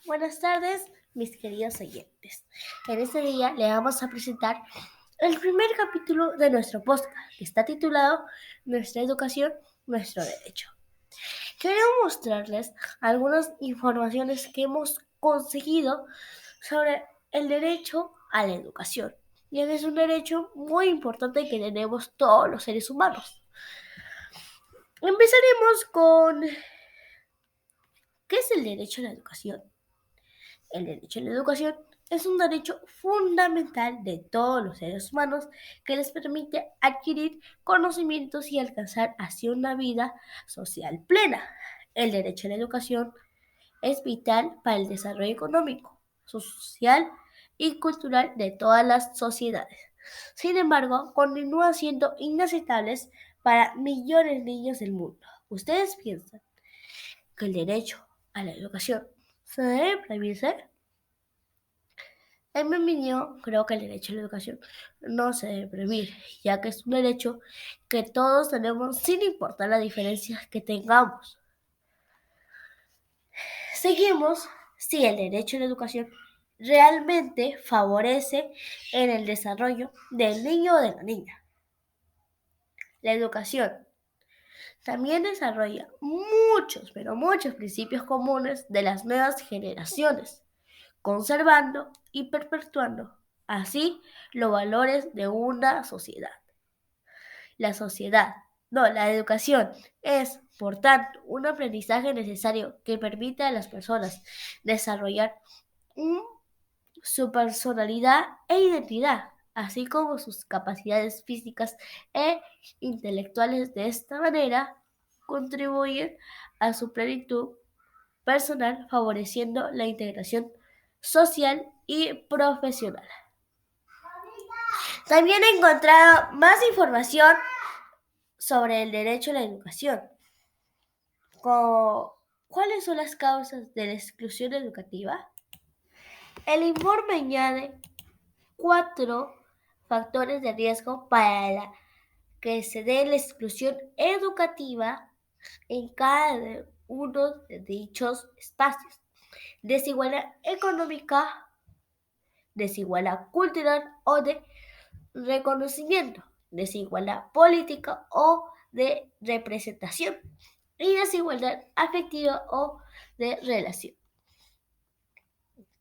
Buenas tardes, mis queridos oyentes. En este día le vamos a presentar el primer capítulo de nuestro podcast, que está titulado Nuestra educación, nuestro derecho. Queremos mostrarles algunas informaciones que hemos conseguido sobre el derecho a la educación, ya que es un derecho muy importante que tenemos todos los seres humanos. Empezaremos con ¿qué es el derecho a la educación? El derecho a la educación es un derecho fundamental de todos los seres humanos que les permite adquirir conocimientos y alcanzar así una vida social plena. El derecho a la educación es vital para el desarrollo económico, social y cultural de todas las sociedades. Sin embargo, continúa siendo inaceptables para millones de niños del mundo. ¿Ustedes piensan que el derecho a la educación se debe prohibirse? En mi opinión, creo que el derecho a la educación no se debe prohibir, ya que es un derecho que todos tenemos sin importar las diferencias que tengamos. Seguimos si el derecho a la educación realmente favorece en el desarrollo del niño o de la niña. La educación también desarrolla muchos, pero muchos principios comunes de las nuevas generaciones, conservando y perpetuando así los valores de una sociedad. La sociedad, no, la educación es, por tanto, un aprendizaje necesario que permite a las personas desarrollar un- su personalidad e identidad, así como sus capacidades físicas e intelectuales. De esta manera, contribuyen a su plenitud personal, favoreciendo la integración social y profesional. También he encontrado más información sobre el derecho a la educación, como ¿cuáles son las causas de la exclusión educativa? El informe añade 4 factores de riesgo para que se dé la exclusión educativa en cada uno de dichos espacios: desigualdad económica, desigualdad cultural o de reconocimiento, desigualdad política o de representación y desigualdad afectiva o de relación.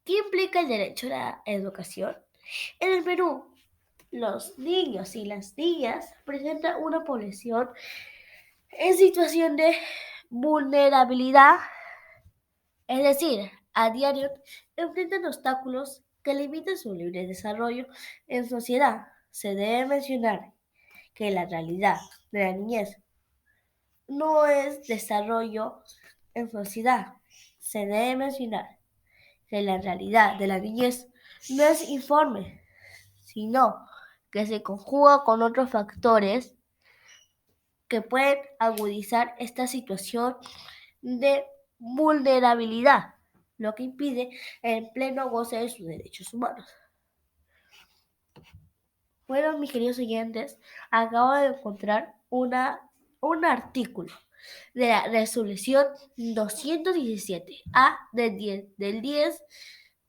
¿Qué implica el derecho a la educación? En el Perú, los niños y las niñas presentan una población en situación de vulnerabilidad, es decir, a diario enfrentan obstáculos que limitan su libre desarrollo en sociedad. Se debe mencionar que la realidad de la niñez no es desarrollo en sociedad. Se debe mencionar que la realidad de la niñez no es informe, sino que se conjuga con otros factores que pueden agudizar esta situación de vulnerabilidad, lo que impide el pleno goce de sus derechos humanos. Bueno, mis queridos oyentes, acabo de encontrar un artículo de la resolución 217 A del 10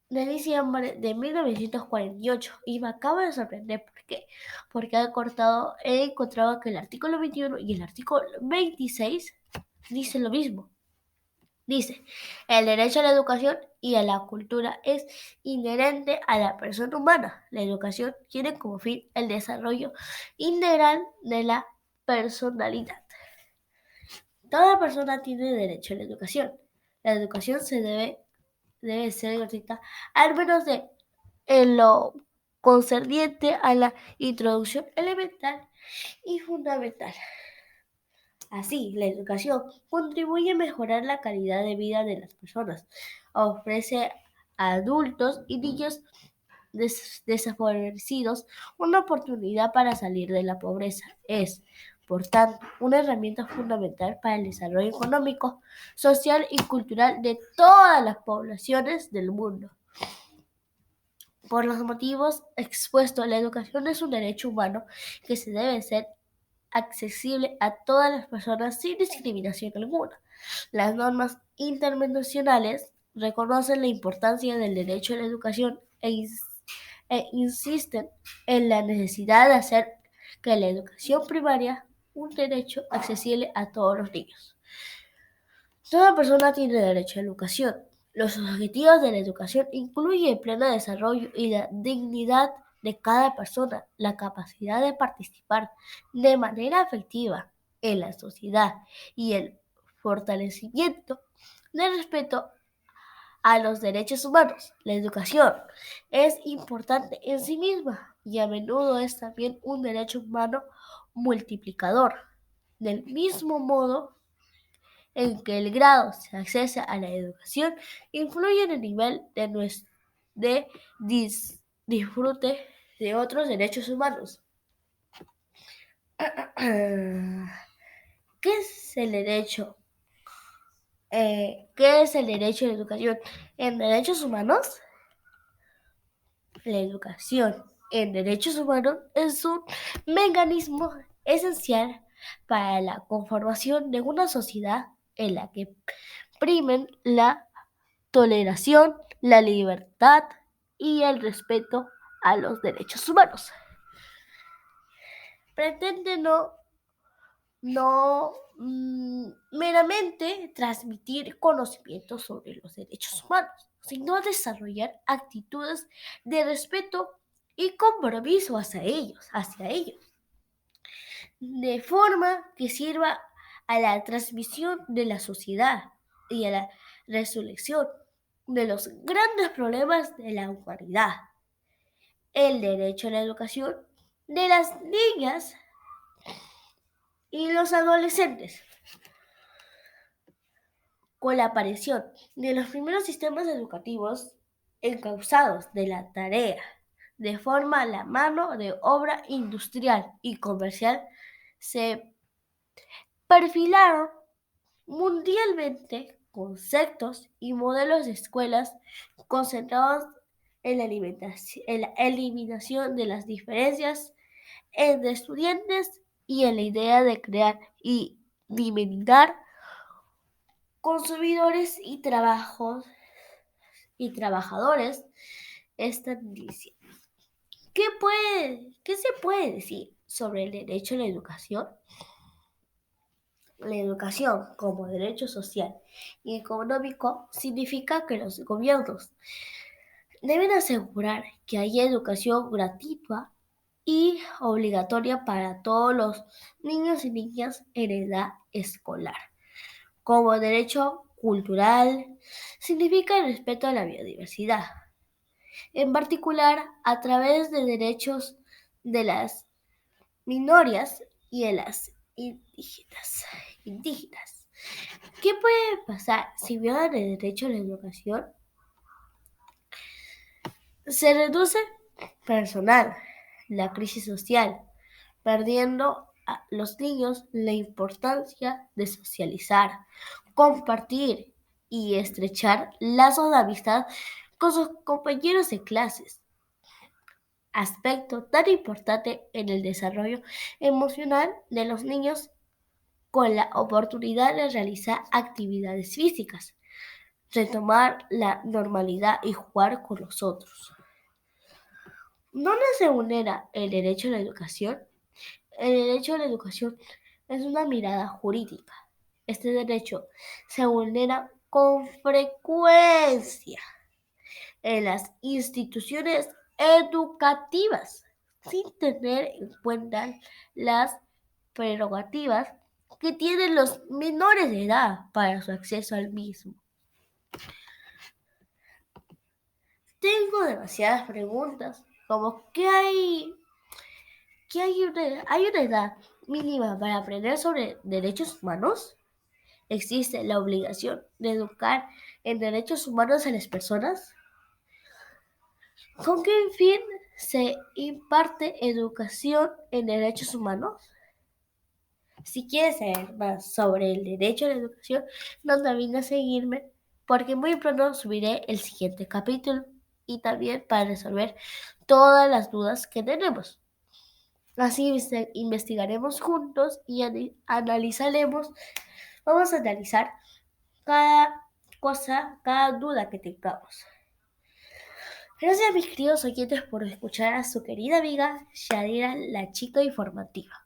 de diciembre de 1948 y me acaba de sorprender. ¿Por qué? Porque he encontrado que el artículo 21 y el artículo 26 dicen lo mismo. Dice, el derecho a la educación y a la cultura es inherente a la persona humana. La educación tiene como fin el desarrollo integral de la personalidad. Toda persona tiene derecho a la educación. La educación debe ser gratuita, al menos en lo concerniente a la introducción elemental y fundamental. Así, la educación contribuye a mejorar la calidad de vida de las personas. Ofrece a adultos y niños desfavorecidos una oportunidad para salir de la pobreza. Es, por tanto, una herramienta fundamental para el desarrollo económico, social y cultural de todas las poblaciones del mundo. Por los motivos expuestos, la educación es un derecho humano que se debe ser accesible a todas las personas sin discriminación alguna. Las normas internacionales reconocen la importancia del derecho a la educación e insisten en la necesidad de hacer que la educación primaria un derecho accesible a todos los niños. Toda persona tiene derecho a la educación. Los objetivos de la educación incluyen el pleno desarrollo y la dignidad de cada persona, la capacidad de participar de manera efectiva en la sociedad y el fortalecimiento del respeto a los derechos humanos. La educación es importante en sí misma y a menudo es también un derecho humano multiplicador. Del mismo modo en que el grado se accesa a la educación influye en el nivel de disfrute de otros derechos humanos. ¿Qué es el derecho? ¿Qué es el derecho a la educación? En derechos humanos, la educación en derechos humanos es un mecanismo esencial para la conformación de una sociedad en la que primen la toleración, la libertad y el respeto a los derechos humanos. Pretende no meramente transmitir conocimientos sobre los derechos humanos, sino desarrollar actitudes de respeto y compromiso hacia ellos, de forma que sirva a la transmisión de la sociedad y a la resolución de los grandes problemas de la humanidad. El derecho a la educación de las niñas y los adolescentes. Con la aparición de los primeros sistemas educativos encausados de la tarea de forma a la mano de obra industrial y comercial, se perfilaron mundialmente conceptos y modelos de escuelas concentrados en la eliminación de las diferencias entre estudiantes y en la idea de crear y dimensionar consumidores y trabajadores estadounidenses. ¿Qué se puede decir sobre el derecho a la educación? La educación como derecho social y económico significa que los gobiernos deben asegurar que haya educación gratuita y obligatoria para todos los niños y niñas en edad escolar. Como derecho cultural, significa el respeto a la biodiversidad, en particular a través de derechos de las minorías y de las indígenas. ¿Qué puede pasar si violan el derecho a la educación? Se reduce personal, la crisis social, perdiendo a los niños la importancia de socializar, compartir y estrechar lazos de amistad con sus compañeros de clases, aspecto tan importante en el desarrollo emocional de los niños con la oportunidad de realizar actividades físicas, retomar la normalidad y jugar con los otros. ¿Dónde se vulnera el derecho a la educación? El derecho a la educación es una mirada jurídica. Este derecho se vulnera con frecuencia en las instituciones educativas, sin tener en cuenta las prerrogativas que tienen los menores de edad para su acceso al mismo. Tengo demasiadas preguntas, como ¿hay una edad mínima para aprender sobre derechos humanos? ¿Existe la obligación de educar en derechos humanos a las personas? ¿Con qué fin se imparte educación en derechos humanos? Si quieres saber más sobre el derecho a la educación, no te olvides seguirme porque muy pronto subiré el siguiente capítulo y también para resolver todas las dudas que tenemos. Así investigaremos juntos y analizaremos, vamos a analizar cada cosa, cada duda que tengamos. Gracias, mis queridos oyentes, por escuchar a su querida amiga Yadira, la chica informativa.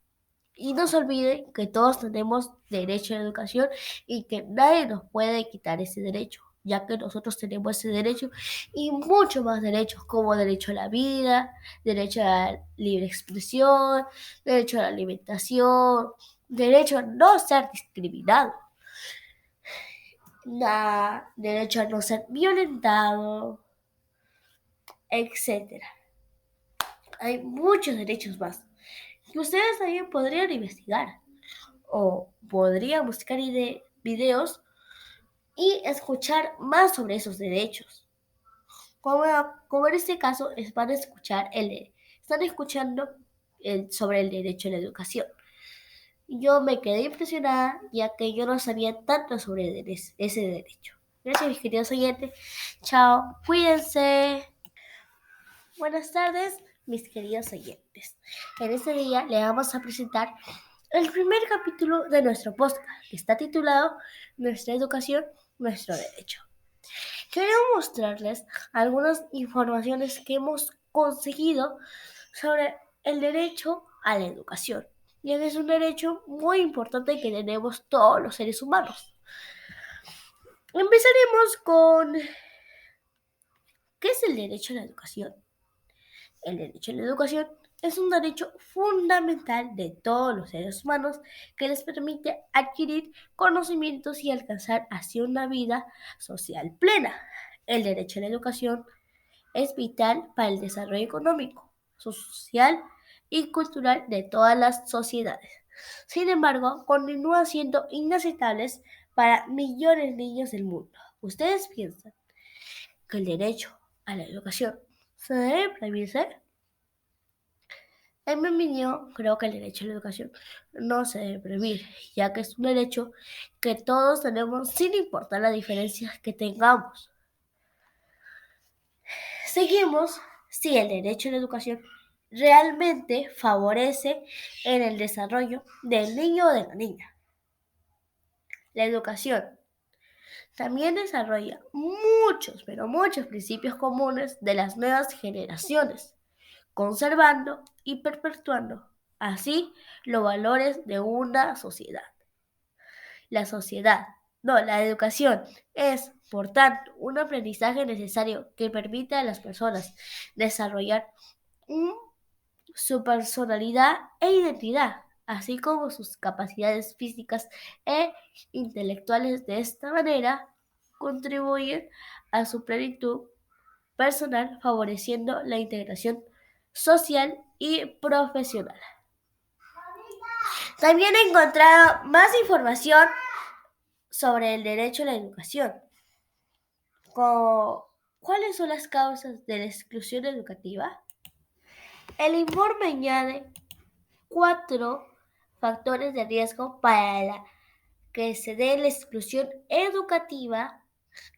Y no se olviden que todos tenemos derecho a la educación y que nadie nos puede quitar ese derecho, ya que nosotros tenemos ese derecho y muchos más derechos, como derecho a la vida, derecho a la libre expresión, derecho a la alimentación, derecho a no ser discriminado, derecho a no ser violentado, etcétera. Hay muchos derechos más que ustedes también podrían investigar o podrían buscar videos y escuchar más sobre esos derechos. Como, como en este caso, están escuchando sobre el derecho a la educación. Yo me quedé impresionada ya que yo no sabía tanto sobre ese derecho. Gracias, mis queridos oyentes. Chao, cuídense. Buenas tardes, mis queridos oyentes. En este día le vamos a presentar el primer capítulo de nuestro podcast, que está titulado Nuestra educación, nuestro derecho. Quiero mostrarles algunas informaciones que hemos conseguido sobre el derecho a la educación, ya que es un derecho muy importante que tenemos todos los seres humanos. Empezaremos con ¿qué es el derecho a la educación? El derecho a la educación es un derecho fundamental de todos los seres humanos que les permite adquirir conocimientos y alcanzar así una vida social plena. El derecho a la educación es vital para el desarrollo económico, social y cultural de todas las sociedades. Sin embargo, continúa siendo inaceptables para millones de niños del mundo. ¿Ustedes piensan que el derecho a la educación se debe prohibirse? En mi opinión, creo que el derecho a la educación no se debe prohibir, ya que es un derecho que todos tenemos sin importar las diferencias que tengamos. Seguimos si el derecho a la educación realmente favorece en el desarrollo del niño o de la niña. La educación también desarrolla muchos, pero muchos principios comunes de las nuevas generaciones, conservando y perpetuando así los valores de una sociedad. La educación es, por tanto, un aprendizaje necesario que permite a las personas desarrollar su personalidad e identidad, así como sus capacidades físicas e intelectuales. De esta manera, contribuyen a su plenitud personal, favoreciendo la integración social y profesional. También he encontrado más información sobre el derecho a la educación, como ¿cuáles son las causas de la exclusión educativa? El informe añade 4 factores de riesgo para que se dé la exclusión educativa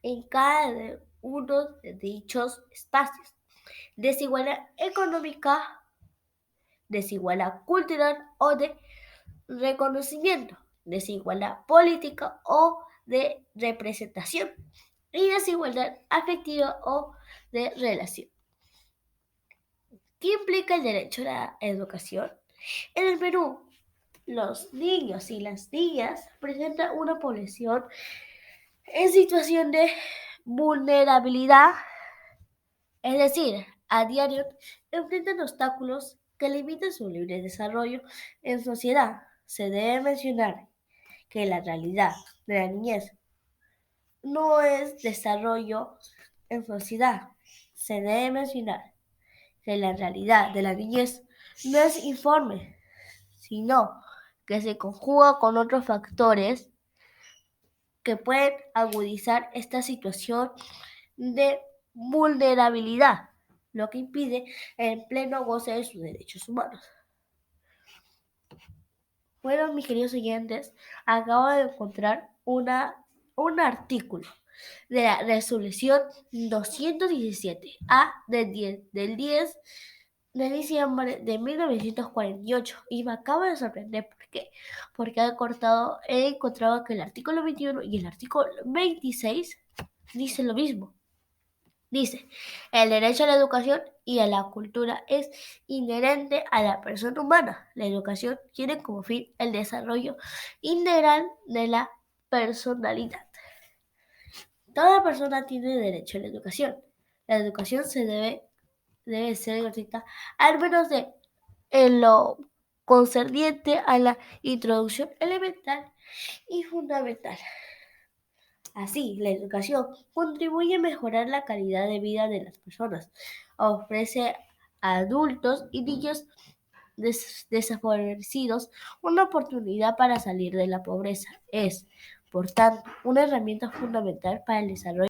en cada uno de dichos espacios: desigualdad económica, desigualdad cultural o de reconocimiento, desigualdad política o de representación y desigualdad afectiva o de relación. ¿Qué implica el derecho a la educación? En el Perú, los niños y las niñas presentan una población en situación de vulnerabilidad, es decir, a diario enfrentan obstáculos que limitan su libre desarrollo en sociedad. Se debe mencionar que la realidad de la niñez no es desarrollo en sociedad. Se debe mencionar que la realidad de la niñez no es informe, sino que se conjuga con otros factores que pueden agudizar esta situación de vulnerabilidad, lo que impide el pleno goce de sus derechos humanos. Bueno, mis queridos oyentes, acabo de encontrar un artículo de la resolución 217A del 10 de diciembre de 1948 y me acaba de sorprender. ¿Por qué? Porque he encontrado que el artículo 21 y el artículo 26 dicen lo mismo. Dice, el derecho a la educación y a la cultura es inherente a la persona humana. La educación tiene como fin el desarrollo integral de la personalidad. Toda persona tiene derecho a la educación. La educación debe ser gratuita, al menos en lo concerniente a la introducción elemental y fundamental. Así, la educación contribuye a mejorar la calidad de vida de las personas. Ofrece a adultos y niños desfavorecidos una oportunidad para salir de la pobreza. Es, por tanto, una herramienta fundamental para el desarrollo